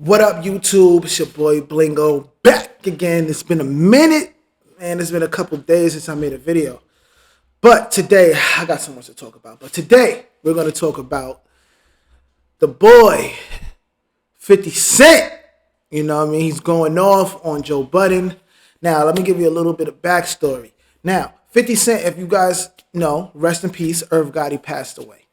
What up, YouTube? It's your boy Blingo back again. It's been a minute, and it's been a couple days since I made a video. But today, I got so much to talk about. But today, we're going to talk about the boy, 50 Cent. You know what I mean? He's going off on Joe Budden. Now, let me give you a little bit of backstory. Now, 50 Cent, if you guys know, rest in peace, Irv Gotti passed away.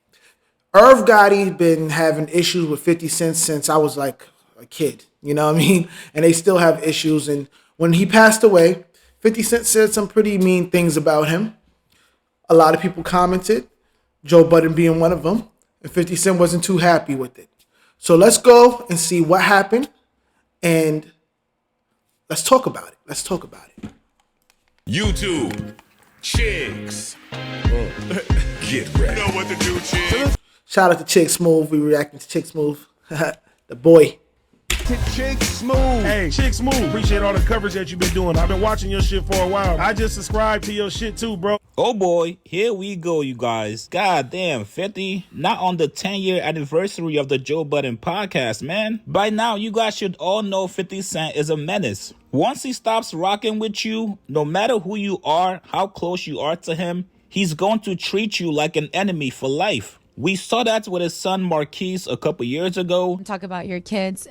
Irv Gotti been having issues with 50 Cent since I was like a kid, you know what I mean? And they still have issues. And when he passed away, 50 Cent said some pretty mean things about him. A lot of people commented, Joe Budden being one of them, and 50 Cent wasn't too happy with it. So let's go and see what happened, and let's talk about it. Let's talk about it. YouTube, chicks, get ready. You know what to do, chicks. Shout out to Chick Smooth. We reacting to Chick Smooth, the boy. Chick Smooth. Hey, Chick Smooth. Appreciate all the coverage that you've been doing. I've been watching your shit for a while. I just subscribed to your shit too, bro. Oh boy, here we go, you guys. God damn, 50, not on the 10-year anniversary of the Joe Budden podcast, man. By now, you guys should all know 50 Cent is a menace. Once he stops rocking with you, no matter who you are, how close you are to him, he's going to treat you like an enemy for life. We saw that with his son Marquise a couple years ago. Talk about your kids.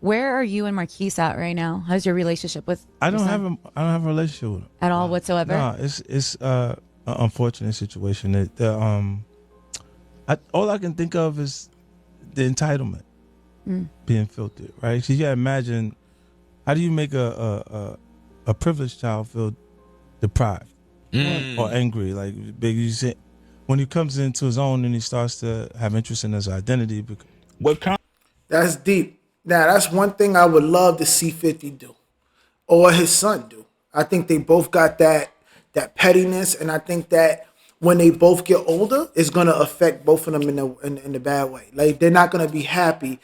Where are you and Marquise at right now? How's your relationship with? I don't have a relationship with him at all whatsoever. No, it's an unfortunate situation. That all I can think of is the entitlement being filtered, right? So you gotta imagine, how do you make a privileged child feel deprived or angry? Like you said, when he comes into his own and he starts to have interest in his identity. That's deep. Now, that's one thing I would love to see 50 do, or his son do. I think they both got that pettiness, and I think that when they both get older, it's going to affect both of them in a bad way. Like, they're not going to be happy.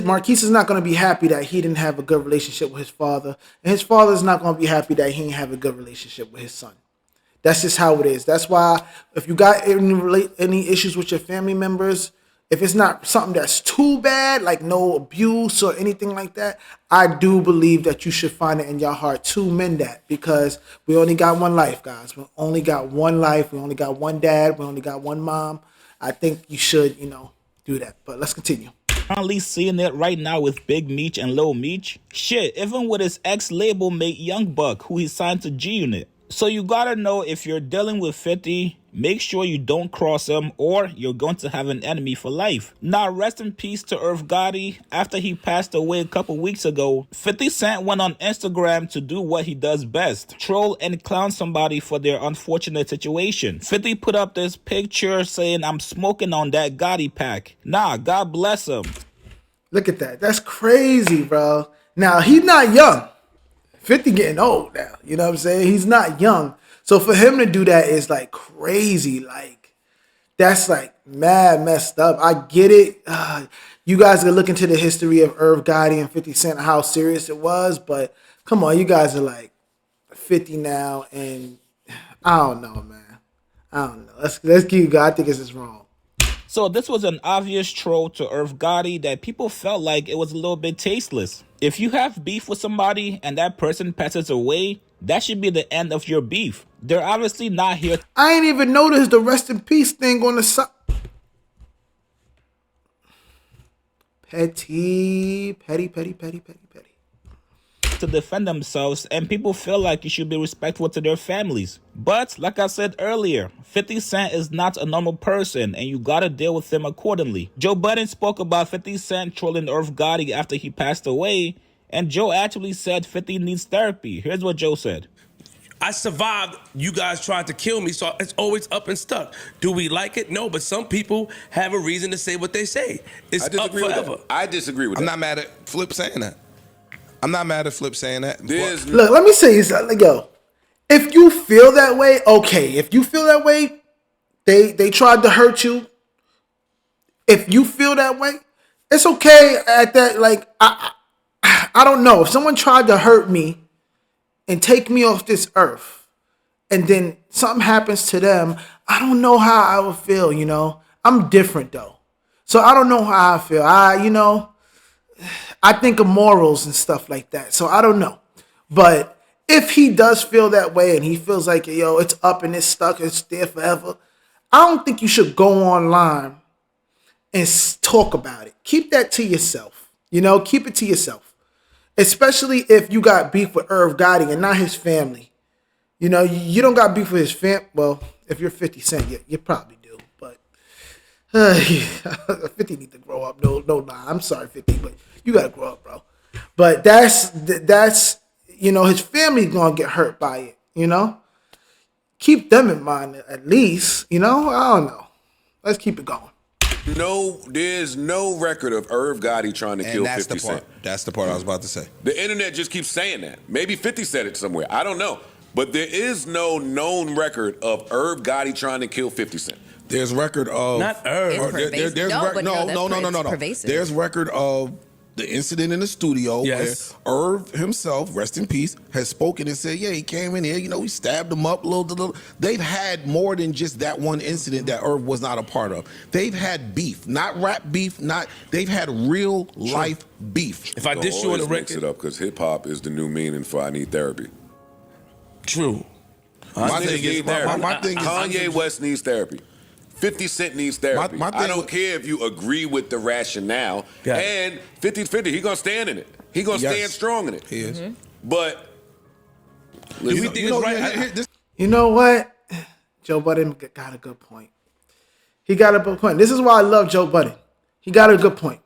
Marquise is not going to be happy that he didn't have a good relationship with his father, and his father is not going to be happy that he didn't have a good relationship with his son. That's just how it is. That's why if you got any issues with your family members, if it's not something that's too bad, like no abuse or anything like that, I do believe that you should find it in your heart to mend that, because we only got one life, guys. We only got one life. We only got one dad. We only got one mom. I think you should, do that. But let's continue. Currently seeing it right now with Big Meech and Lil Meech. Shit, even with his ex-label mate Young Buck, who he signed to G-Unit. So you gotta know, if you're dealing with 50, make sure you don't cross him, or you're going to have an enemy for life. Now, rest in peace to Irv Gotti. After he passed away a couple weeks ago, 50 Cent went on Instagram to do what he does best: troll and clown somebody for their unfortunate situation. 50 put up this picture saying, "I'm smoking on that Gotti pack." Nah, God bless him. Look at that. That's crazy, bro. Now, he's not young. 50 getting old now. You know what I'm saying? He's not young. So for him to do that is like crazy. Like, that's like mad messed up. I get it. You guys can look into the history of Irv Gotti and 50 Cent, how serious it was. But come on, you guys are like 50 now, and I don't know, man. I don't know. Let's keep going. I think this is wrong. So this was an obvious troll to Irv Gotti that people felt like it was a little bit tasteless. If you have beef with somebody and that person passes away, that should be the end of your beef. They're obviously not here. I ain't even noticed the rest in peace thing on the side. Petty. To defend themselves, and people feel like you should be respectful to their families. But like I said earlier, 50 Cent is not a normal person, and you gotta deal with him accordingly. Joe Budden spoke about 50 Cent trolling Irv Gotti after he passed away, and Joe actually said 50 needs therapy. Here's what Joe said. I survived. You guys tried to kill me, so it's always up and stuck. Do we like it? No, but some people have a reason to say what they say. It's up forever. I disagree with that. I'm not mad at Flip saying that. I'm not mad at Flip saying that. Look, let me say something. Yo, if you feel that way, okay. If you feel that way, they tried to hurt you. If you feel that way, it's okay at that. Like, I don't know. If someone tried to hurt me and take me off this earth, and then something happens to them, I don't know how I would feel, I'm different, though. So I don't know how I feel. I think of morals and stuff like that. So I don't know. But if he does feel that way and he feels like, yo, it's up and it's stuck, it's there forever, I don't think you should go online and talk about it. Keep that to yourself. You know, keep it to yourself. Especially if you got beef with Irv Gotti and not his family. You know, you don't got beef with his well, if you're 50 Cent, you probably do. But 50 need to grow up. No, nah, I'm sorry, 50, but you got to grow up, bro. But that's you know, his family going to get hurt by it, you know? Keep them in mind at least, you know? I don't know. Let's keep it going. No, there's no record of Irv Gotti trying to kill 50 Cent. That's the part I was about to say. The internet just keeps saying that. Maybe 50 said it somewhere. I don't know. But there is no known record of Irv Gotti trying to kill 50 Cent. There's record of Not Irv. No. There's record of the incident in the studio where Irv himself, rest in peace, has spoken and said, yeah, he came in here, you know, he stabbed him up a little. They've had more than just that one incident that Irv was not a part of. They've had beef, not rap beef, they've had real life beef. If I dish you on the mix record, it up because hip hop is the new meaning for I need therapy. True. My thing is Kanye West needs therapy. 50 Cent needs therapy. I don't care if you agree with the rationale. And 50's 50, he's going to stand in it. He's going to stand strong in it. He is. But listen, you know what? Joe Budden got a good point. He got a good point. This is why I love Joe Budden. He got a good point.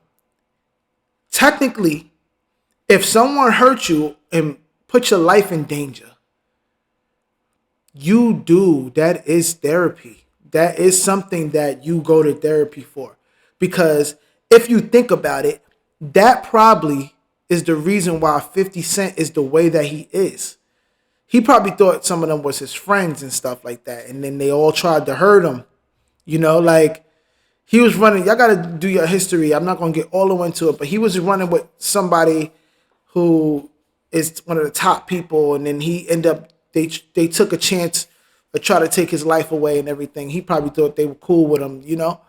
Technically, if someone hurt you and put your life in danger, that is therapy. That is something that you go to therapy for. Because if you think about it, that probably is the reason why 50 Cent is the way that he is. He probably thought some of them was his friends and stuff like that. And then they all tried to hurt him. You know, like he was running. Y'all got to do your history. I'm not going to get all the way into it. But he was running with somebody who is one of the top people. And then he ended up, they took a chance or try to take his life away and everything. He probably thought they were cool with him, you know?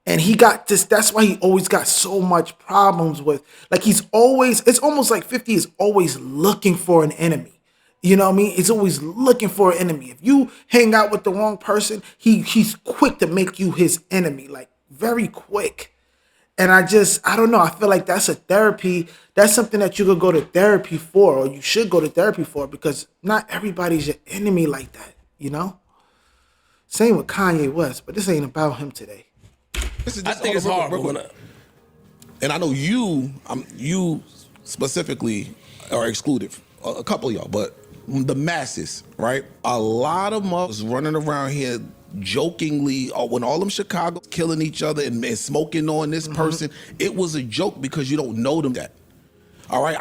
And he got this, that's why he always got so much problems with, like it's almost like 50 is always looking for an enemy. You know what I mean? He's always looking for an enemy. If you hang out with the wrong person, he's quick to make you his enemy, like very quick. And I don't know. I feel like that's a therapy. That's something that you could go to therapy for, or you should go to therapy for, because not everybody's your enemy like that, you know? Same with Kanye West, but this ain't about him today. I think it's horrible. And I know you specifically are excluded, a couple of y'all, but the masses, right? A lot of mothers running around here jokingly, when all them Chicago's killing each other and smoking on this person, it was a joke because you don't know them that. All right,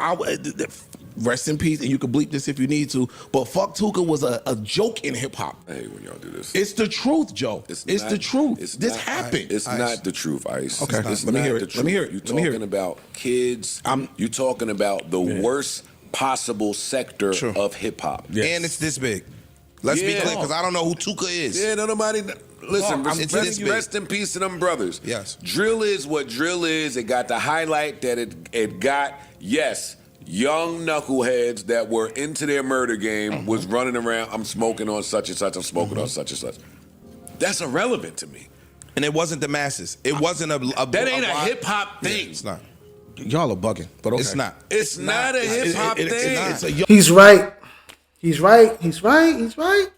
rest in peace, and you can bleep this if you need to, but fuck Tuka was a joke in hip hop. I hate when y'all do this. It's the truth, Joe. It's the truth. This happened. It's not the truth, Ice. Okay, let me hear it. Let me hear it. You're talking about kids. You're talking about the worst possible sector of hip hop. Yes. And it's this big. Let's be clear, because I don't know who Tuka is. Yeah, nobody. Listen, rest in peace to them brothers. Yes. Drill is what drill is. It got the highlight that it got. Yes, young knuckleheads that were into their murder game was running around. I'm smoking on such and such. I'm smoking on such and such. That's irrelevant to me. And it wasn't the masses. It wasn't a that ain't a hip hop thing. Yeah, it's not. Y'all are bugging, but okay. It's not. It's not a hip hop thing. He's right. He's right. He's right. He's right.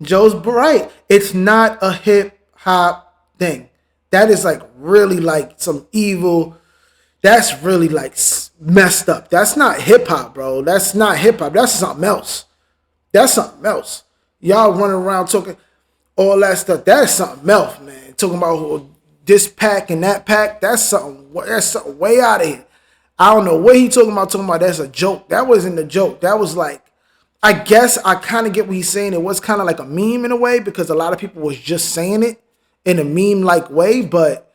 Joe's right. It's not a hip hop thing. That is like really like some evil. That's really like messed up. That's not hip hop, bro. That's not hip hop. That's something else. That's something else. Y'all running around talking all that stuff. That is something else, man. Talking about this pack and that pack. That's something way out of here. I don't know what he talking about. Talking about that's a joke. That wasn't a joke. That was like, I guess I kind of get what he's saying. It was kind of like a meme in a way because a lot of people was just saying it in a meme-like way, but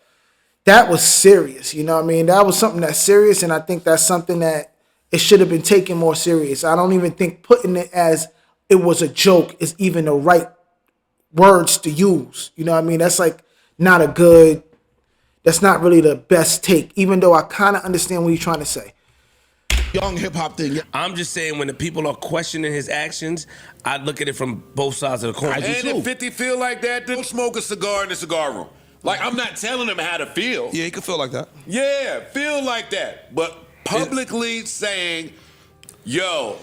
that was serious. You know what I mean? That was something that's serious, and I think that's something that it should have been taken more serious. I don't even think putting it as it was a joke is even the right words to use. You know what I mean? That's like not a good That's not really the best take, even though I kind of understand what you're trying to say. Young hip hop thing. I'm just saying, when the people are questioning his actions, I look at it from both sides of the coin. And if 50 feel like that, don't smoke a cigar in the cigar room. Like, I'm not telling him how to feel. Yeah, he could feel like that. Yeah, feel like that. But publicly saying, yo,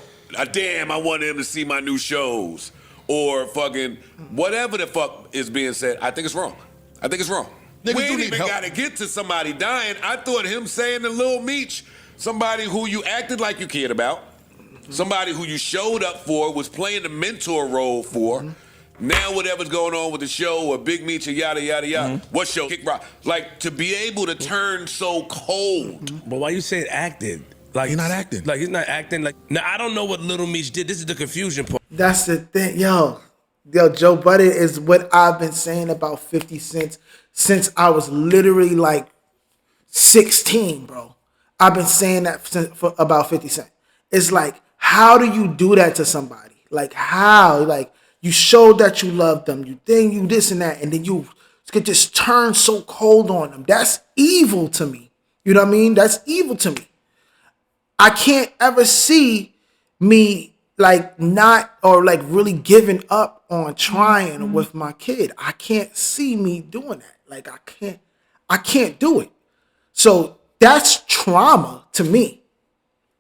damn, I want him to see my new shows. Or fucking whatever the fuck is being said, I think it's wrong. I think it's wrong. Niggas We do ain't need even help. got to get to somebody dying. I thought him saying to Lil Meech, somebody who you acted like you cared about, somebody who you showed up for, was playing the mentor role for. Now whatever's going on with the show or Big Meech or yada, yada, yada. What show? Kick Rock. Like, to be able to turn so cold. But why you say acted? Like, He's not acting. Like, he's not acting. Like, now, I don't know what Little Meech did. This is the confusion part. That's the thing, yo, Joe Budden is what I've been saying about 50 Cent since I was literally like 16, bro. I've been saying that about 50 Cent. It's like, how do you do that to somebody? Like, how? Like, you showed that you loved them, you this and that, and then you could just turn so cold on them. That's evil to me. You know what I mean? That's evil to me. I can't ever see me like not or like really giving up on trying with my kid. I can't see me doing that. Like I can't do it. So that's trauma to me.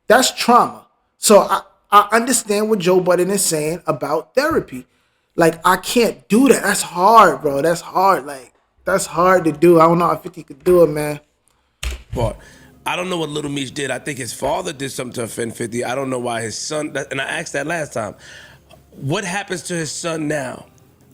That's trauma. So I understand what Joe Budden is saying about therapy. Like, I can't do that. That's hard, bro. That's hard. Like, that's hard to do. I don't know if 50 could do it, man. But I don't know what Little Meech did. I think his father did something to offend 50. I don't know why his son, and I asked that last time. What happens to his son now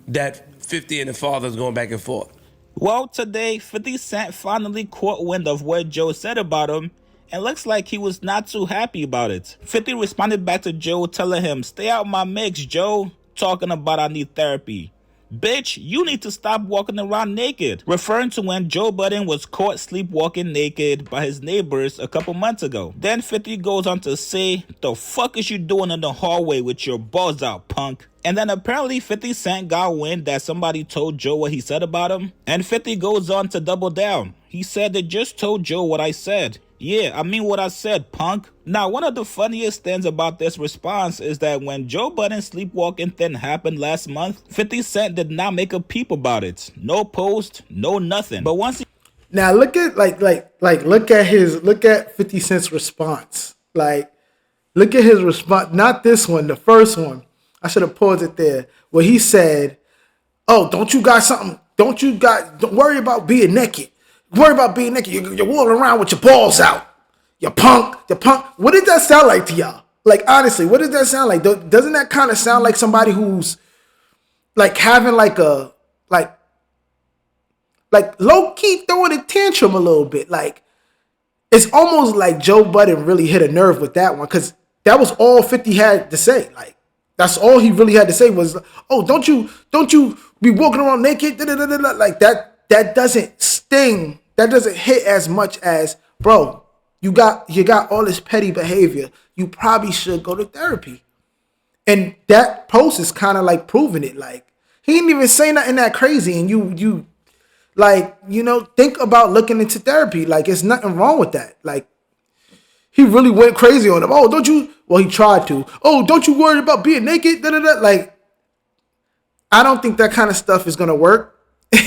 that 50 and the father is going back and forth? Well, today, 50 Cent finally caught wind of what Joe said about him, and looks like he was not too happy about it. 50 responded back to Joe, telling him, "Stay out my mix, Joe. Talking about I need therapy. Bitch, you need to stop walking around naked," referring to when Joe Budden was caught sleepwalking naked by his neighbors a couple months ago. Then 50 goes on to say, "The fuck is you doing in the hallway with your balls out, punk?" And then apparently 50 Cent got wind that somebody told Joe what he said about him. And 50 goes on to double down. He said, "They just told Joe what I said. Yeah, I mean what I said, punk." Now, one of the funniest things about this response is that when Joe Budden's sleepwalking thing happened last month, 50 Cent did not make a peep about it. No post, no nothing. But once he... Now look at look at 50 Cent's response. Like, look at his response. Not this one, the first one. I should have paused it there. Where he said, "Oh, don't worry about being naked. Worry about being naked. You're walking around with your balls out. You punk. What did that sound like to y'all? Like, honestly, what does that sound like? Doesn't that kind of sound like somebody who's like having like a like low key throwing a tantrum a little bit? Like, it's almost like Joe Budden really hit a nerve with that one, because that was all 50 had to say. Like, that's all he really had to say was, "Oh, don't you be walking around naked?" Like that doesn't sting. That doesn't hit as much as, "Bro, you got all this petty behavior. You probably should go to therapy." And that post is kind of like proving it. Like, he didn't even say nothing that crazy, and you like, think about looking into therapy. Like, it's nothing wrong with that. Like, he really went crazy on him. "Oh, don't you?" Well, he tried to. "Oh, don't you worry about being naked?" Like, I don't think that kind of stuff is gonna work,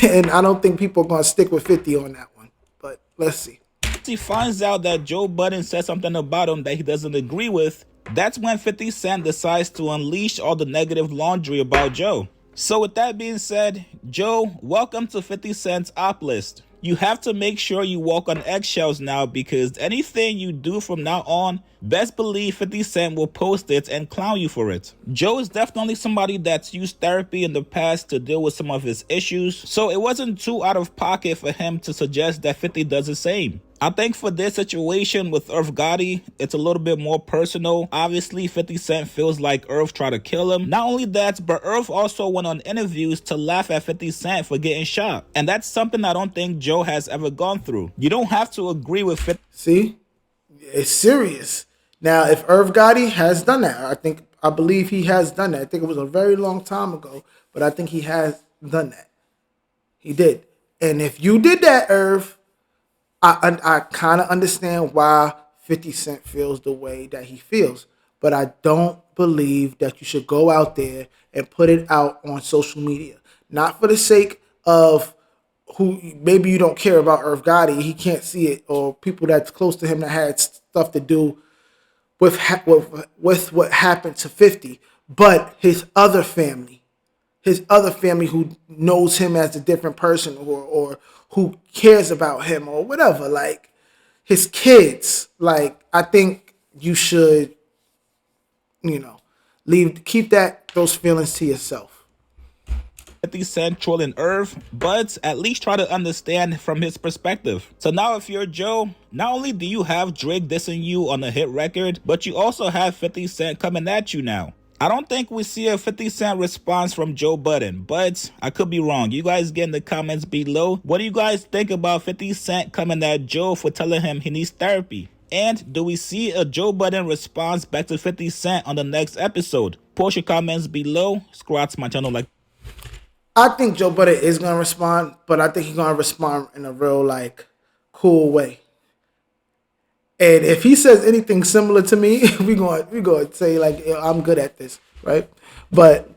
and I don't think people are gonna stick with 50 on that one. But let's see. He finds out that Joe Budden said something about him that he doesn't agree with. That's when 50 Cent decides to unleash all the negative laundry about Joe. So with that being said, Joe, welcome to 50 Cent's op list. You have to make sure you walk on eggshells now, because anything you do from now on, best believe 50 Cent will post it and clown you for it. Joe is definitely somebody that's used therapy in the past to deal with some of his issues, so it wasn't too out of pocket for him to suggest that 50 does the same. I think for this situation with Irv Gotti, it's a little bit more personal. Obviously, 50 Cent feels like Irv tried to kill him. Not only that, but Irv also went on interviews to laugh at 50 Cent for getting shot. And that's something I don't think Joe has ever gone through. You don't have to agree with 50. See? It's serious. Now, if Irv Gotti has done that, I believe he has done that. I think it was a very long time ago, but I think he has done that. He did. And if you did that, Irv, I kind of understand why 50 Cent feels the way that he feels, but I don't believe that you should go out there and put it out on social media. Not for the sake of who maybe you don't care about Irv Gotti, he can't see it, or people that's close to him that had stuff to do with what happened to 50, but his other family who knows him as a different person, or who cares about him or whatever, like his kids. Like, I think you should, keep those feelings to yourself. 50 Cent trolling Irv, but at least try to understand from his perspective. So now if you're Joe, not only do you have Drake dissing you on a hit record, but you also have 50 Cent coming at you now. I don't think we see a 50 Cent response from Joe Budden, but I could be wrong. You guys get in the comments below. What do you guys think about 50 Cent coming at Joe for telling him he needs therapy? And do we see a Joe Budden response back to 50 Cent on the next episode? Post your comments below. Subscribe to my channel like. I think Joe Budden is gonna respond, but I think he's gonna respond in a real, like, cool way. And if he says anything similar to me, we going to say, like, I'm good at this, right? But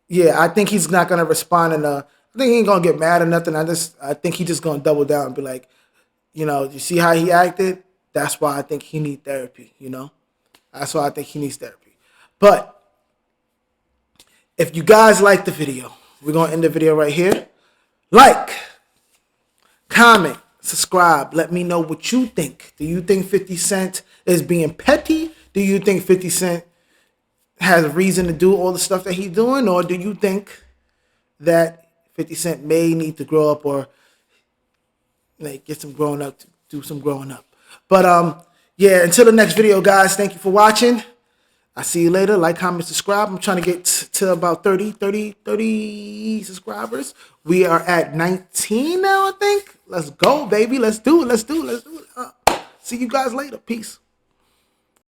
yeah, I think he's not gonna respond I think he ain't gonna get mad or nothing. I think he's just gonna double down and be like, you see how he acted? That's why I think he needs therapy. That's why I think he needs therapy. But if you guys like the video, we're gonna end the video right here. Like, comment, subscribe. Let me know what you think. Do you think 50 Cent is being petty? Do you think 50 Cent has a reason to do all the stuff that he's doing? Or do you think that 50 Cent may need to grow up, or like get some growing up, to do some growing up? But yeah, until the next video, guys, thank you for watching. I'll see you later. Like, comment, subscribe. I'm trying to get to about 30 subscribers. We are at 19 now, I think. Let's go, baby. Let's do it. See you guys later. Peace.